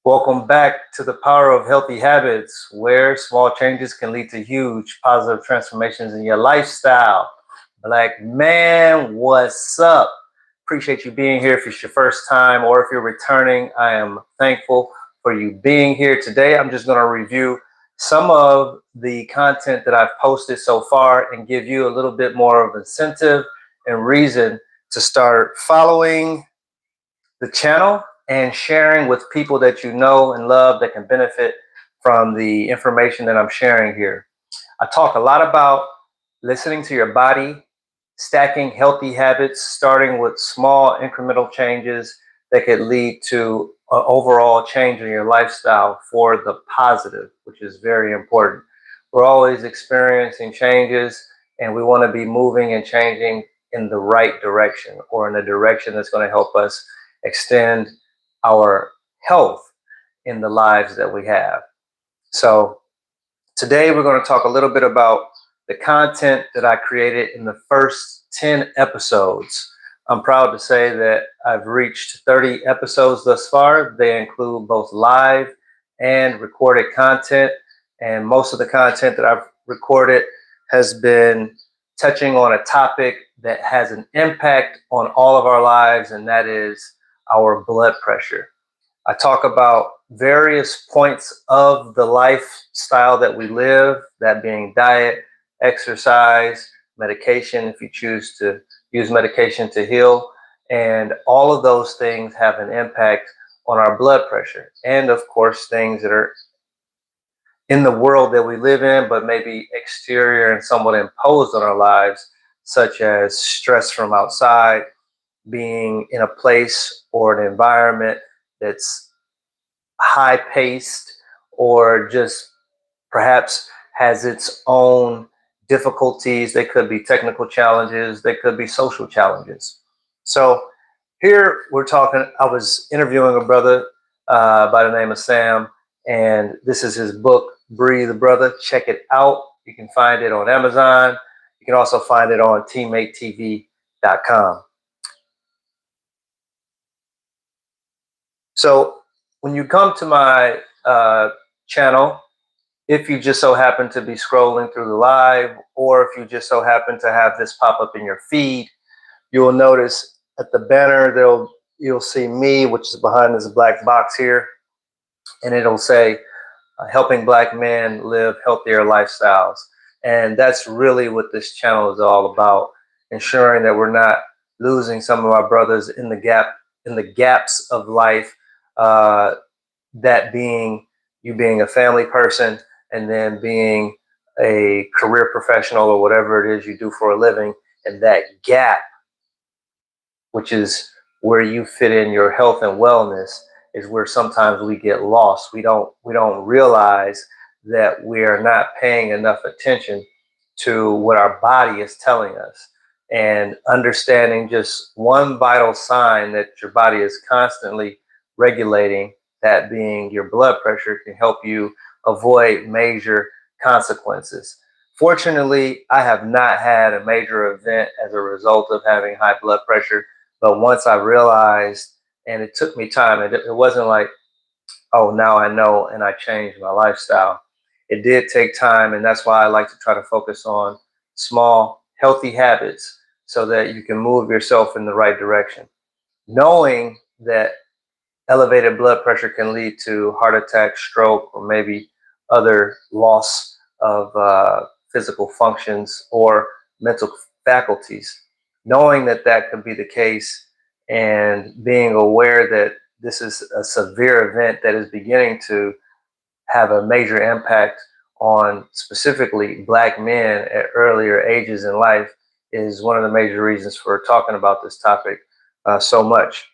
Welcome back to the Power of Healthy Habits, where small changes can lead to huge positive transformations in your lifestyle. Black man, what's up? Appreciate you being here. If it's your first time or if you're returning, I am thankful for you being here. Today, I'm just going to review some of the content that I've posted so far and give you a little bit more of incentive and reason to start following the channel and sharing with people that you know and love that can benefit from the information that I'm sharing here. I talk a lot about listening to your body, stacking healthy habits, starting with small incremental changes that could lead to an overall change in your lifestyle for the positive, which is very important. We're always experiencing changes and we want to be moving and changing in the right direction, or in a direction that's going to help us extend our health in the lives that we have. So today we're going to talk a little bit about the content that I created in the first 10 episodes. I'm proud to say that I've reached 30 episodes thus far. They include both live and recorded content. And most of the content that I've recorded has been touching on a topic that has an impact on all of our lives, and that is our blood pressure. I talk about various points of the lifestyle that we live, that being diet, exercise, medication, if you choose to use medication to heal. And all of those things have an impact on our blood pressure. And of course, things that are in the world that we live in, but maybe exterior and somewhat imposed on our lives, such as stress from outside, being in a place or an environment that's high paced, or just perhaps has its own difficulties. They could be technical challenges, they could be social challenges. So here we're talking, I was interviewing a brother by the name of Sam, and this is his book, Breathe Brother. Check it out. You can find it on Amazon. You can also find it on teammatetv.com. So when you come to my channel, if you just so happen to be scrolling through the live, or if you just so happen to have this pop up in your feed, you will notice at the banner, you'll see me, which is behind this black box here, and it'll say, helping Black men live healthier lifestyles. And that's really what this channel is all about, ensuring that we're not losing some of our brothers in the gaps of life, that being you being a family person, and then being a career professional, or whatever it is you do for a living, and that gap, which is where you fit in your health and wellness, is where sometimes we get lost. We don't realize that we are not paying enough attention to what our body is telling us, and understanding just one vital sign that your body is constantly regulating, that being your blood pressure, can help you avoid major consequences. Fortunately, I have not had a major event as a result of having high blood pressure, but once I realized, and it took me time, it wasn't like, oh, now I know and I changed my lifestyle. It did take time, and that's why I like to try to focus on small, healthy habits so that you can move yourself in the right direction. Knowing that elevated blood pressure can lead to heart attack, stroke, or maybe other loss of physical functions or mental faculties. Knowing that that could be the case, and being aware that this is a severe event that is beginning to have a major impact on specifically Black men at earlier ages in life, is one of the major reasons for talking about this topic so much.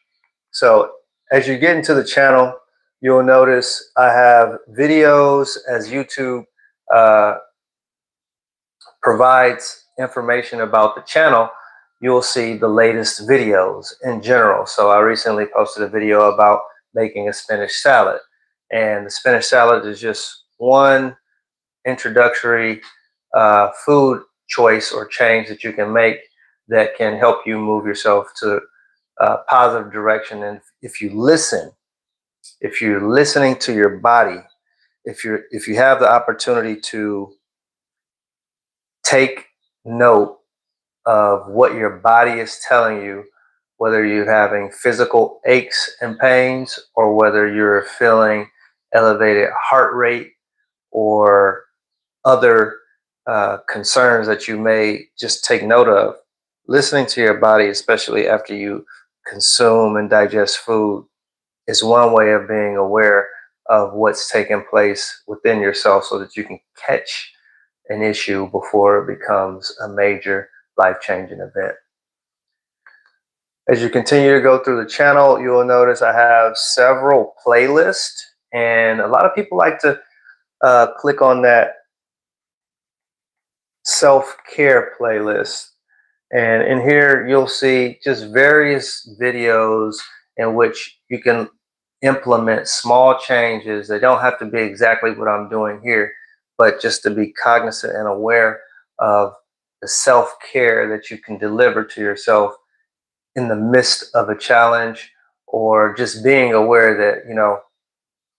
So as you get into the channel, you'll notice I have videos, as YouTube provides information about the channel. You'll see the latest videos in general. So I recently posted a video about making a spinach salad, and the spinach salad is just one introductory food choice or change that you can make that can help you move yourself to a positive direction. And if you listen if you're listening to your body, if you have the opportunity to take note of what your body is telling you, whether you're having physical aches and pains or whether you're feeling elevated heart rate or other concerns that you may just take note of. Listening to your body, especially after you consume and digest food, is one way of being aware of what's taking place within yourself so that you can catch an issue before it becomes a major life-changing event. As you continue to go through the channel, you will notice I have several playlists, and a lot of people like to click on that self-care playlist. And in here, you'll see just various videos in which you can implement small changes. They don't have to be exactly what I'm doing here, but just to be cognizant and aware of the self-care that you can deliver to yourself in the midst of a challenge, or just being aware that,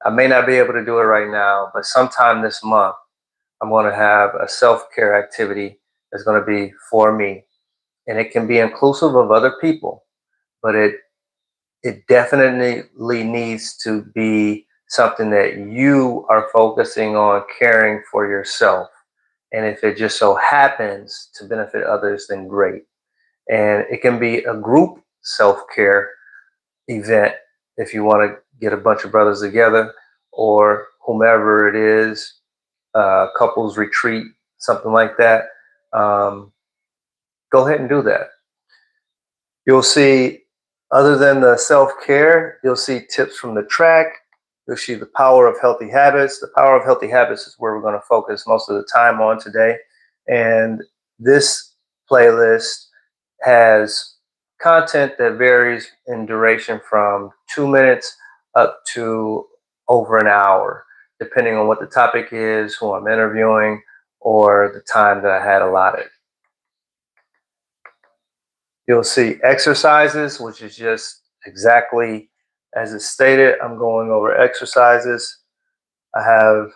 I may not be able to do it right now, but sometime this month, I'm going to have a self-care activity that's going to be for me. And it can be inclusive of other people, but it definitely needs to be something that you are focusing on caring for yourself. And if it just so happens to benefit others, then great. And it can be a group self-care event if you want to get a bunch of brothers together, or whomever it is, couples retreat, something like that. Go ahead and do that. You'll see, other than the self-care, you'll see tips from the track. You'll see the power of healthy habits. The power of healthy habits is where we're going to focus most of the time on today. And this playlist has content that varies in duration from 2 minutes up to over an hour, depending on what the topic is, who I'm interviewing, or the time that I had allotted. You'll see exercises, which is just exactly as it's stated. I'm going over exercises. I have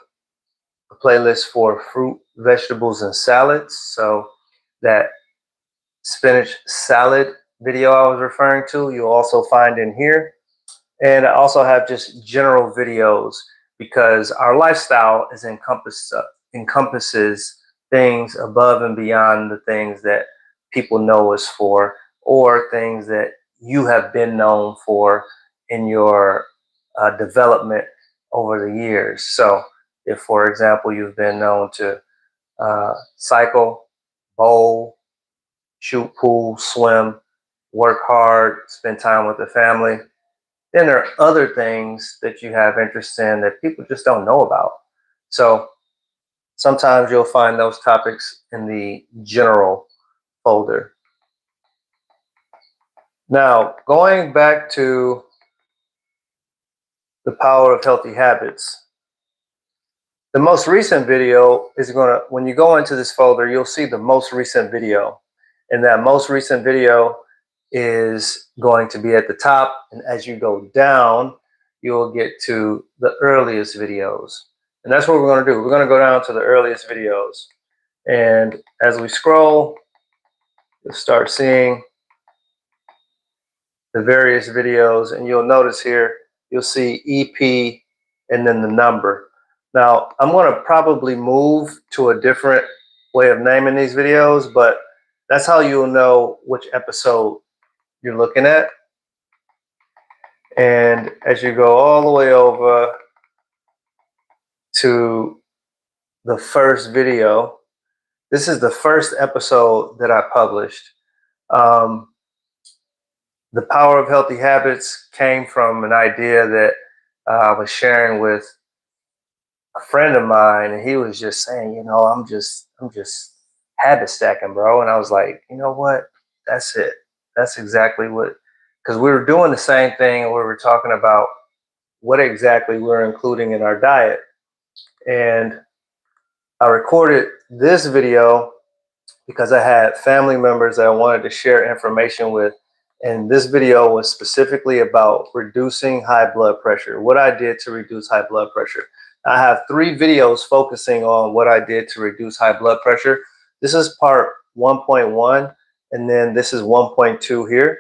a playlist for fruit, vegetables, and salads. So that spinach salad video I was referring to, you'll also find in here. And I also have just general videos because our lifestyle is encompasses things above and beyond the things that people know us for, or things that you have been known for in your development over the years. So if, for example, you've been known to cycle, bowl, shoot pool, swim, work hard, spend time with the family, then there are other things that you have interest in that people just don't know about. So sometimes you'll find those topics in the general folder. Now, going back to the power of healthy habits, the most recent video is when you go into this folder, you'll see the most recent video. And that most recent video is going to be at the top. And as you go down, you'll get to the earliest videos. And that's what we're going to do. We're going to go down to the earliest videos. And as we scroll, you'll start seeing the various videos. And you'll notice here, you'll see EP and then the number. Now, I'm going to probably move to a different way of naming these videos, but that's how you'll know which episode you're looking at. And as you go all the way over to the first video, this is the first episode that I published. The power of healthy habits came from an idea that I was sharing with a friend of mine, and he was just saying, I'm just habit stacking, bro. And I was like, you know what? That's it. That's exactly what, because we were doing the same thing, and we were talking about what exactly we're including in our diet. And I recorded this video because I had family members that I wanted to share information with, And this video was specifically about reducing high blood pressure, what I did to reduce high blood pressure. I have 3 videos focusing on what I did to reduce high blood pressure. This is part 1.1, and then this is 1.2 here.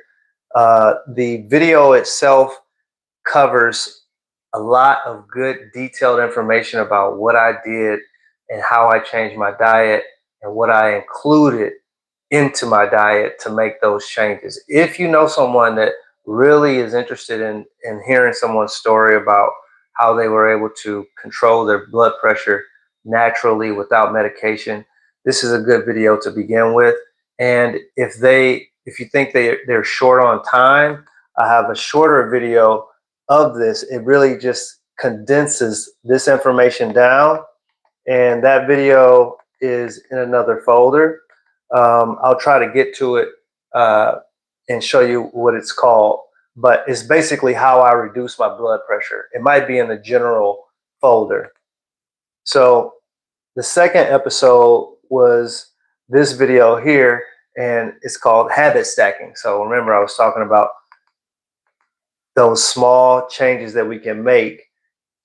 The video itself covers a lot of good detailed information about what I did and how I changed my diet and what I included into my diet to make those changes. If you know someone that really is interested in hearing someone's story about how they were able to control their blood pressure naturally without medication, this is a good video to begin with. And if you think they're short on time, I have a shorter video of this. It really just condenses this information down, and that video is in another folder. I'll try to get to it and show you what it's called, but it's basically how I reduce my blood pressure. It might be in the general folder. So the second episode was this video here, and it's called habit stacking. So remember, I was talking about those small changes that we can make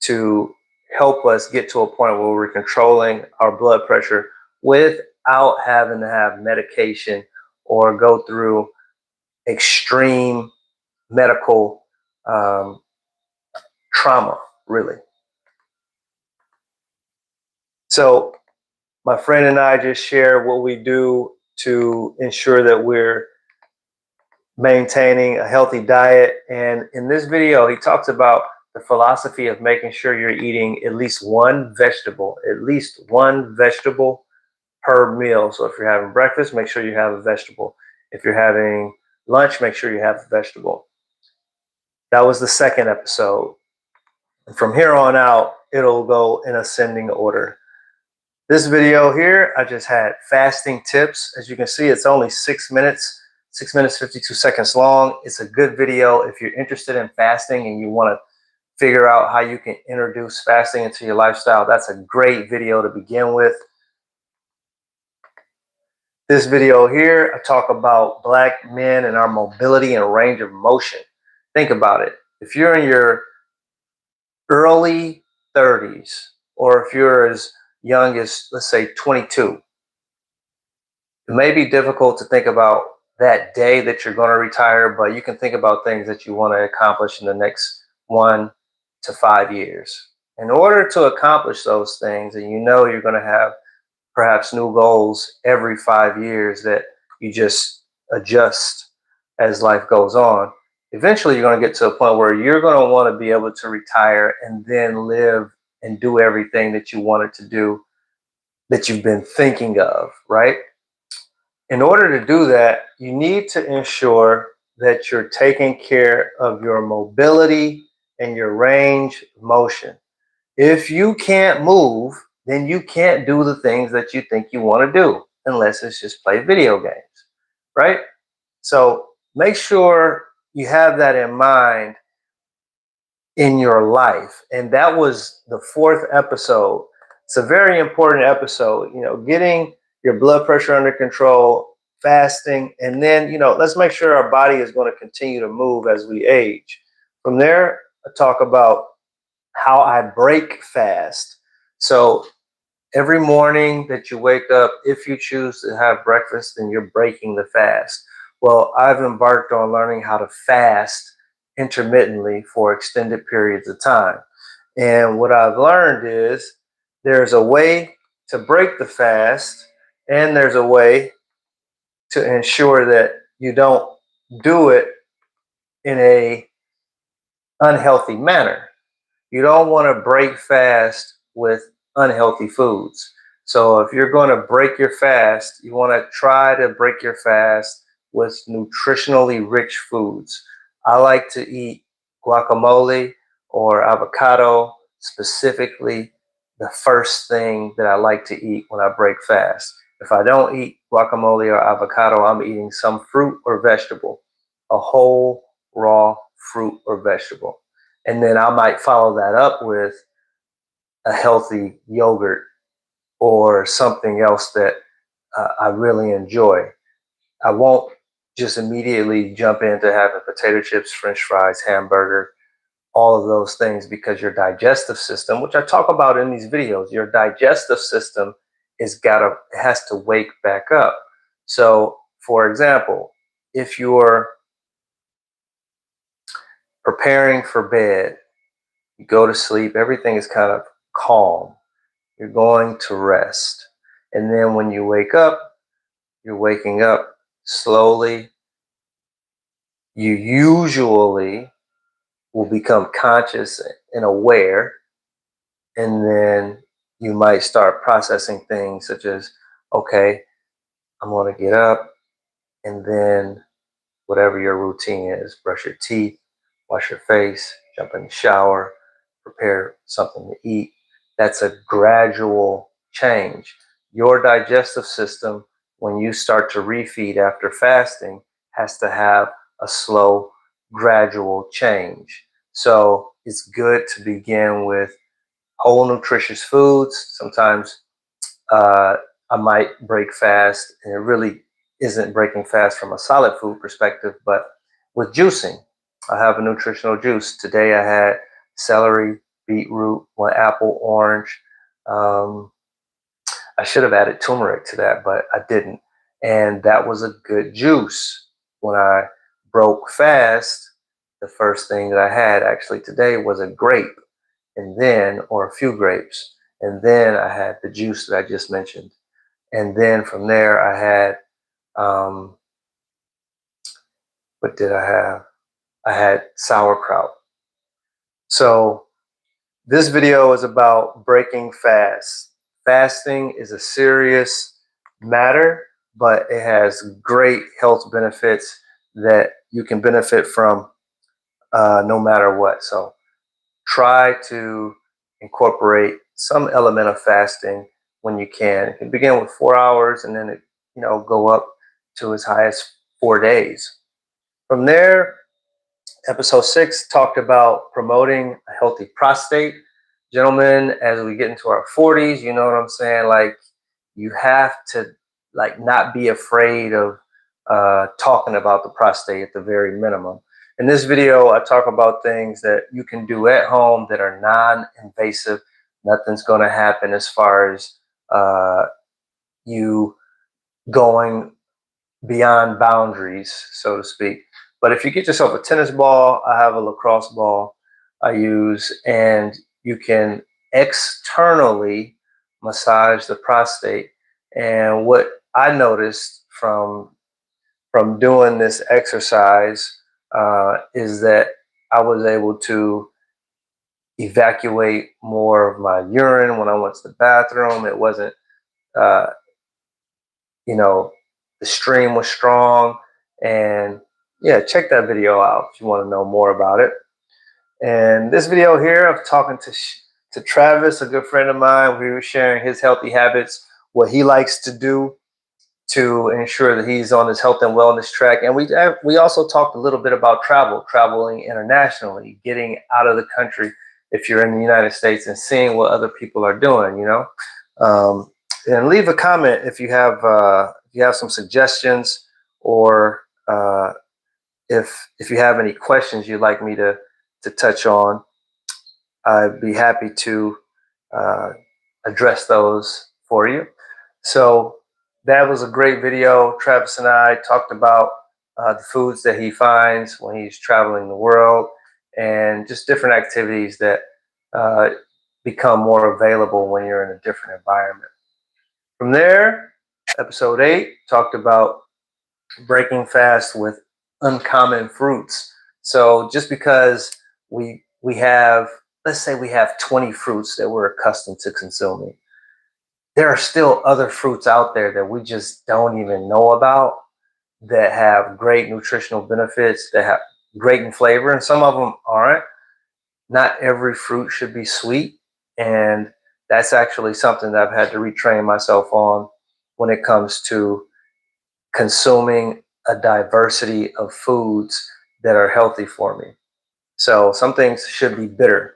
to help us get to a point where we're controlling our blood pressure without having to have medication or go through extreme medical trauma, really. So my friend and I just share what we do to ensure that we're maintaining a healthy diet. And in this video, he talks about the philosophy of making sure you're eating at least one vegetable per meal. So if you're having breakfast, make sure you have a vegetable. If you're having lunch, make sure you have a vegetable. That was the second episode. And from here on out, it'll go in ascending order. This video here, I just had fasting tips. As you can see, it's only 6 minutes, 6 minutes, 52 seconds long. It's a good video if you're interested in fasting and you want to figure out how you can introduce fasting into your lifestyle. That's a great video to begin with. This video here, I talk about Black men and our mobility and range of motion. Think about it. If you're in your early 30s, or if you're as young as, let's say, 22, it may be difficult to think about that day that you're going to retire, but you can think about things that you want to accomplish in the next 1 to 5 years. In order to accomplish those things, and you know you're going to have perhaps new goals every 5 years that you just adjust as life goes on, eventually you're going to get to a point where you're going to want to be able to retire and then live and do everything that you wanted to do, that you've been thinking of, right? In order to do that, you need to ensure that you're taking care of your mobility and your range of motion. If you can't move, then you can't do the things that you think you want to do, unless it's just play video games, right? So make sure you have that in mind in your life. And that was the 4th episode. It's a very important episode, getting your blood pressure under control, fasting, and then, let's make sure our body is going to continue to move as we age. From there, I talk about how I break fast. So every morning that you wake up, if you choose to have breakfast, then you're breaking the fast. Well, I've embarked on learning how to fast intermittently for extended periods of time. And what I've learned is there's a way to break the fast, and there's a way to ensure that you don't do it in a unhealthy manner. You don't want to break fast with unhealthy foods. So if you're going to break your fast, you want to try to break your fast with nutritionally rich foods. I like to eat guacamole or avocado, specifically the first thing that I like to eat when I break fast. If I don't eat guacamole or avocado, I'm eating some fruit or vegetable, a whole raw fruit or vegetable. And then I might follow that up with a healthy yogurt or something else that I really enjoy. I won't just immediately jump into having potato chips, French fries, hamburger, all of those things, because your digestive system, which I talk about in these videos, your digestive system has to wake back up. So, for example, if you're preparing for bed, you go to sleep, everything is kind of calm. You're going to rest. And then when you wake up, you're waking up slowly. You usually will become conscious and aware, and then you might start processing things such as, okay, I'm going to get up, and then whatever your routine is, brush your teeth, wash your face, jump in the shower, prepare something to eat. That's a gradual change. Your digestive system, when you start to refeed after fasting, has to have a slow, gradual change. So it's good to begin with whole nutritious foods. Sometimes I might break fast, and it really isn't breaking fast from a solid food perspective, but with juicing. I have a nutritional juice. Today I had celery, beetroot, one apple, orange. Um, I should have added turmeric to that, but I didn't. And that was a good juice. When I broke fast, the first thing that I had actually today was a grape, and then, or a few grapes. And then I had the juice that I just mentioned. And then from there, I had, um, what did I have? I had sauerkraut. So this video is about breaking fast. Fasting is a serious matter, but it has great health benefits that you can benefit from no matter what. So try to incorporate some element of fasting when you can. It can begin with 4 hours, and then go up to as high as 4 days. From there, episode 6 talked about promoting a healthy prostate. Gentlemen, as we get into our 40s, you know what I'm saying? Like, you have to not be afraid of talking about the prostate at the very minimum. In this video, I talk about things that you can do at home that are non-invasive. Nothing's going to happen as far as you going beyond boundaries, so to speak. But if you get yourself a tennis ball, I have a lacrosse ball I use, and you can externally massage the prostate. And what I noticed from doing this exercise is that I was able to evacuate more of my urine when I went to the bathroom. It wasn't, uh, the stream was strong. And yeah, check that video out if you want to know more about it. And this video here, I'm talking to Travis, a good friend of mine. We were sharing his healthy habits, what he likes to do to ensure that he's on his health and wellness track. And we also talked a little bit about traveling internationally, getting out of the country if you're in the United States, and seeing what other people are doing. And leave a comment if you have some suggestions, or if you have any questions you'd like me to touch on. I'd be happy to uh, address those for you. So that was a great video. Travis and I talked about the foods that he finds when he's traveling the world, and just different activities that uh, become more available when you're in a different environment. From there, episode 8 talked about breaking fast with uncommon fruits. So just because we have, let's say we have 20 fruits that we're accustomed to consuming, there are still other fruits out there that we just don't even know about, that have great nutritional benefits, that have great in flavor, and some of them aren't. Not every fruit should be sweet, and that's actually something that I've had to retrain myself on when it comes to consuming a diversity of foods that are healthy for me. So some things should be bitter.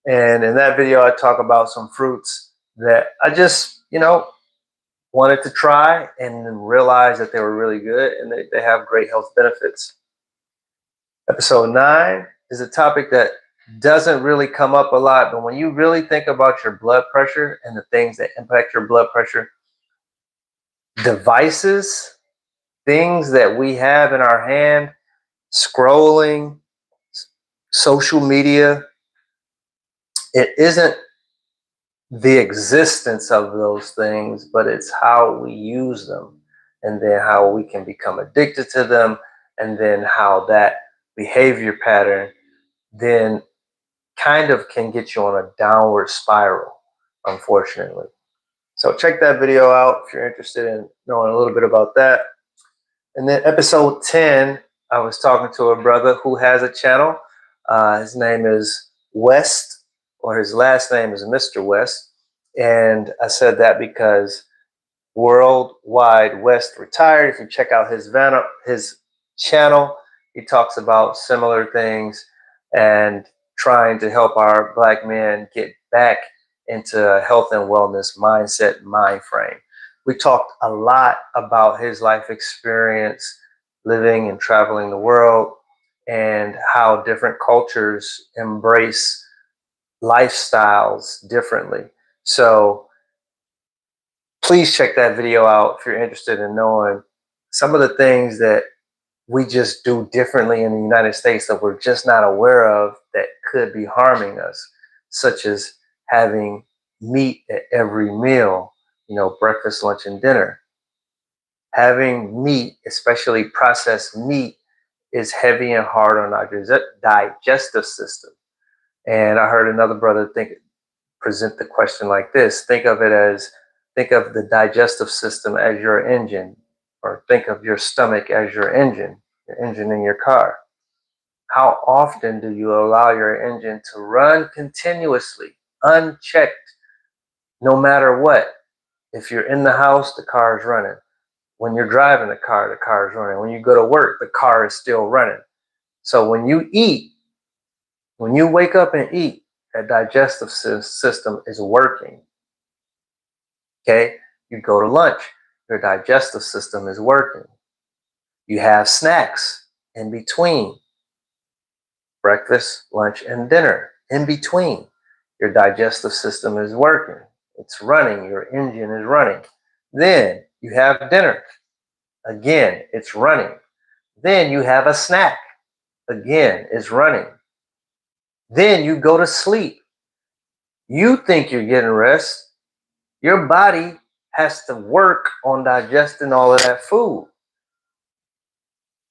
And in that video, I talk about some fruits that I just, wanted to try and then realized that they were really good and they have great health benefits. Episode 9 is a topic that doesn't really come up a lot, but when you really think about your blood pressure and the things that impact your blood pressure, devices, things that we have in our hand, scrolling, social media, it isn't the existence of those things, but it's how we use them, and then how we can become addicted to them, and then how that behavior pattern then kind of can get you on a downward spiral, unfortunately. So check that video out if you're interested in knowing a little bit about that. And then episode 10, I was talking to a brother who has a channel. His name is West, or his last name is Mr. West. And I said that because Worldwide West retired. If you check out his channel, he talks about similar things and trying to help our Black men get back into a health and wellness mindset, mind frame. We talked a lot about his life experience living and traveling the world and how different cultures embrace lifestyles differently. So please check that video out if you're interested in knowing some of the things that we just do differently in the United States that we're just not aware of that could be harming us, such as having meat at every meal, breakfast, lunch, and dinner. Having meat, especially processed meat, is heavy and hard on our digestive system. And I heard another brother present the question like this. Think of the digestive system as your engine, or think of your stomach as your engine in your car. How often do you allow your engine to run continuously, unchecked, no matter what? If you're in the house, the car is running. When you're driving the car is running. When you go to work, the car is still running. So when you eat, when you wake up and eat, that digestive system is working. Okay? You go to lunch, your digestive system is working. You have snacks in between breakfast, lunch, and dinner. In between, your digestive system is working. It's running. Your engine is running. Then you have dinner. Again, it's running. Then you have a snack. Again, it's running. Then you go to sleep. You think you're getting rest. Your body has to work on digesting all of that food.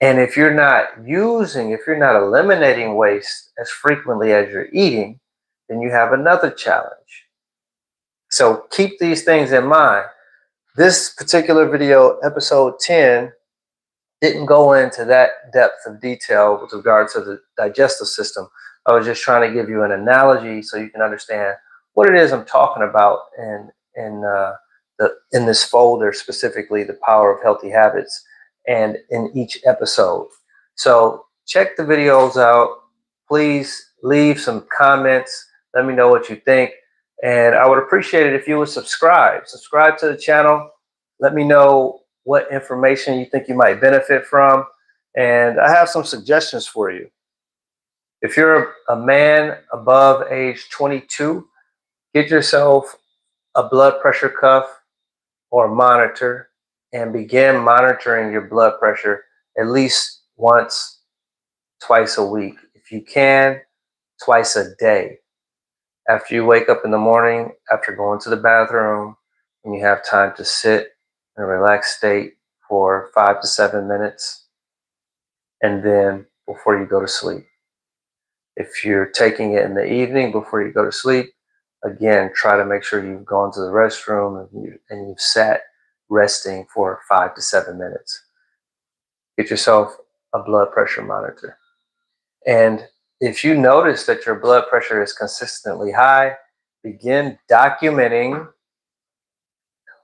And if you're not eliminating waste as frequently as you're eating, then you have another challenge. So keep these things in mind. This particular video, episode 10, didn't go into that depth of detail with regard to the digestive system. I was just trying to give you an analogy so you can understand what it is I'm talking about in this folder, specifically the power of healthy habits, and in each episode. So check the videos out. Please leave some comments. Let me know what you think. And I would appreciate it if you would subscribe. Subscribe to the channel. Let me know what information you think you might benefit from. And I have some suggestions for you. If you're a man above age 22, get yourself a blood pressure cuff or monitor and begin monitoring your blood pressure at least once, twice a week. If you can, twice a day. After you wake up in the morning, after going to the bathroom, and you have time to sit in a relaxed state for 5 to 7 minutes, and then before you go to sleep. If you're taking it in the evening before you go to sleep, again, try to make sure you've gone to the restroom and you've sat resting for 5 to 7 minutes. Get yourself a blood pressure monitor. And if you notice that your blood pressure is consistently high, begin documenting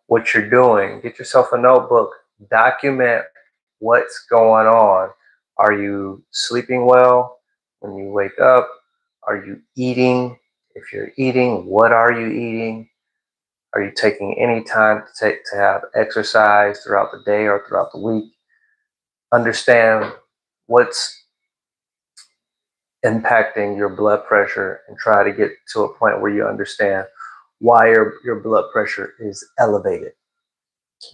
what you're doing. Get yourself a notebook, document what's going on. Are you sleeping well when you wake up? Are you eating? If you're eating, what are you eating? Are you taking any time to have exercise throughout the day or throughout the week? Understand what's impacting your blood pressure and try to get to a point where you understand why your blood pressure is elevated.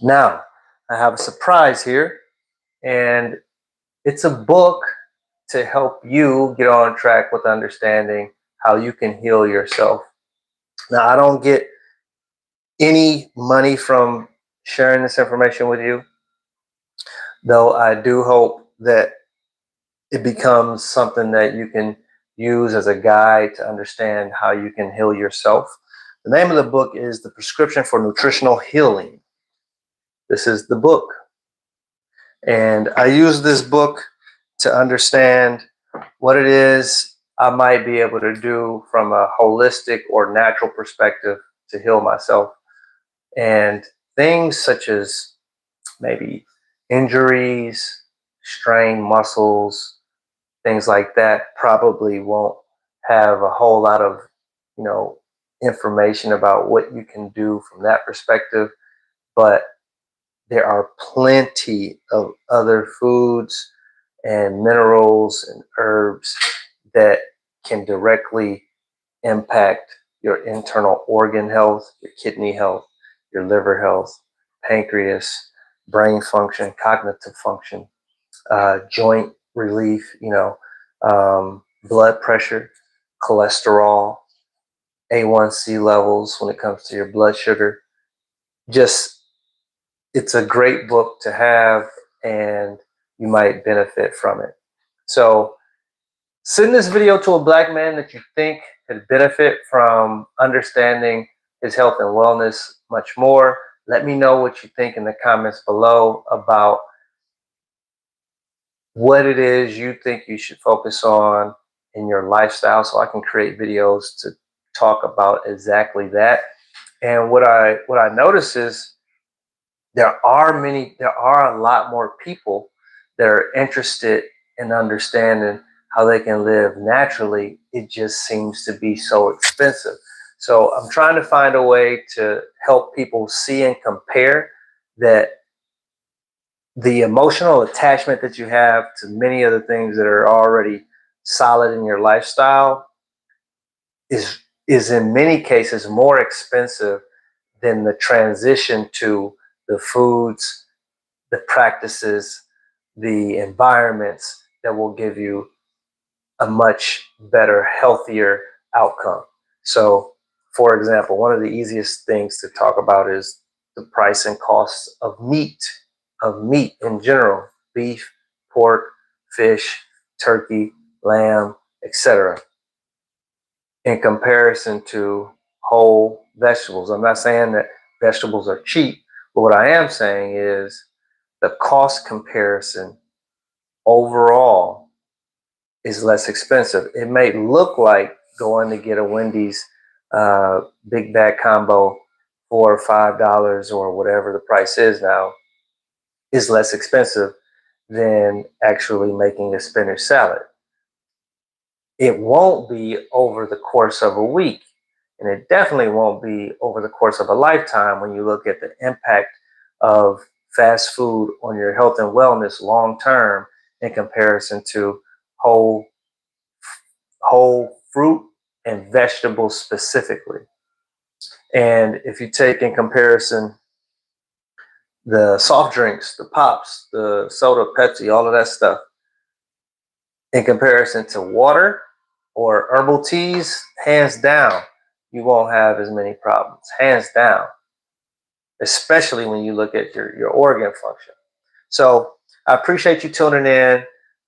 Now, I have a surprise here, and it's a book to help you get on track with understanding how you can heal yourself. Now, I don't get any money from sharing this information with you, though I do hope that it becomes something that you can use as a guide to understand how you can heal yourself. The name of the book is The Prescription for Nutritional Healing. This is the book. And I use this book to understand what it is I might be able to do from a holistic or natural perspective to heal myself. And things such as maybe injuries, strained muscles, things like that probably won't have a whole lot of, you know, information about what you can do from that perspective. But there are plenty of other foods and minerals and herbs that can directly impact your internal organ health, your kidney health, your liver health, pancreas, brain function, cognitive function, joint relief, blood pressure, cholesterol, A1C levels when it comes to your blood sugar. Just, it's a great book to have, and you might benefit from it. So send this video to a Black man that you think could benefit from understanding his health and wellness much more. Let me know what you think in the comments below about what it is you think you should focus on in your lifestyle, so I can create videos to talk about exactly that. And what I notice is there are a lot more people that are interested in understanding how they can live naturally. It just seems to be so expensive. So I'm trying to find a way to help people see and compare that the emotional attachment that you have to many of the things that are already solid in your lifestyle is in many cases more expensive than the transition to the foods, the practices, the environments that will give you a much better, healthier outcome. So, for example, one of the easiest things to talk about is the price and costs of meat in general: beef, pork, fish, turkey, lamb, etc., in comparison to whole vegetables. I'm not saying that vegetables are cheap, but what I am saying is the cost comparison overall is less expensive. It may look like going to get a Wendy's big bag combo for $5 or whatever the price is now is less expensive than actually making a spinach salad. It won't be over the course of a week, and it definitely won't be over the course of a lifetime when you look at the impact of fast food on your health and wellness long term in comparison to whole fruit and vegetables specifically. And if you take in comparison the soft drinks, the pops, the soda, Pepsi, all of that stuff, in comparison to water or herbal teas, hands down, you won't have as many problems. Hands down, especially when you look at your organ function. So I appreciate you tuning in.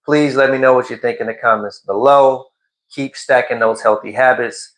Please let me know what you think in the comments below. Keep stacking those healthy habits.